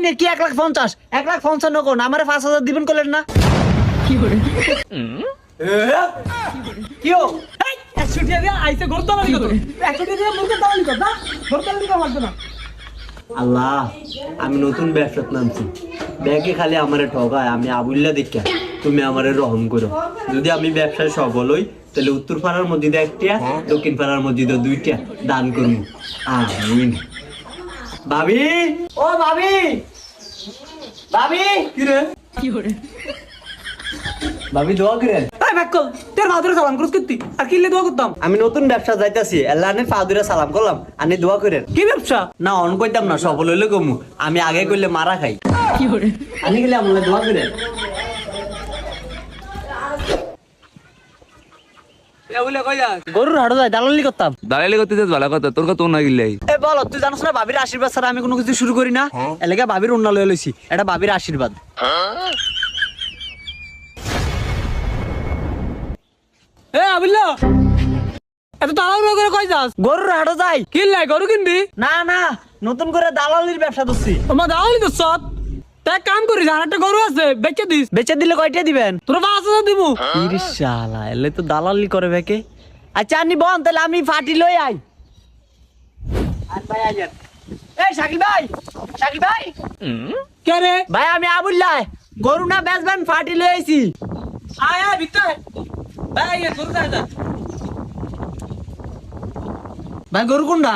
নাকি 1,50,000 1,55,000 কোন আমারে 5,000 দিবেন কইলেন না কি করে কিও এই 100 টাকা দিয়ে আইছে গরতলা লিখো তো 100 টাকা দিয়ে মুরগি দাও লিখো না গরতলা লিখো লাগবে না আল্লাহ আমি নতুন ব্যবসাত নামছি ব্যাগে খালি আমারে ঠগায় আমি আবুল্লা দেখা তুমি আমারে রহম করো যদি আমি ব্যবসায় সফল হই তাহলে উত্তর পাড়ার মসজিদে একটা দক্ষিণ পাড়ার মসজিদে দুইটা দান করবো আমিন ভাবি ও ভাবি ভাবি কি করে ভাবি দোয়া করেন এই ব্যাকল তোর ভাদরে সালাম করছ করতি আর কিলে দোয়া করতাম আমি নতুন ব্যবসা যাইতাছি আল্লাহর ফাদুরে সালাম করলাম আনি দোয়া করেন কি ব্যবসা না অন কইতাম না সফল হইলে কমু আমি আগে কইলে মারা খাই কি করে আনি গেলে আমলে দোয়া করেন এ বলে কই যা গরুর হাড়ো যায় দালালি করতাম দালালি করতে যাস ভালো কথা তোর কথা না গিলাই এ বল তুই জানোস না ভাবির আশীর্বাদ ছাড়া আমি কোনো কিছু শুরু করি না এলাকা ভাবির উন্না লয়ে লইছি এটা ভাবির আশীর্বাদ এ আবিল্লা এত তাড়াহুড়ো করে কই যাস গরুর হাড়ো যায় কিনলাই গরু কিনবি না না নতুন করে দালালির ব্যবসা করছি ওমা দাওলি তো সৎ তাই কাম করিস আর একটা গরু আছে বেচে দিস বেচে দিলে কয়টা দিবেন তোরা 5,000 দিমু ইরিশ শালা এলে তো দালালি করে বেকে আচ্ছা আনি বন তাহলে আমি ফাটি লই আই আর ভাই আইয়েন এই শাকিল ভাই কে রে ভাই আমি আবুল্লাহ গরু না বেচবেন ফাটি লই আইছি আয় আয় ভিতরে ভাই গরু যা ভাই গরু কোনটা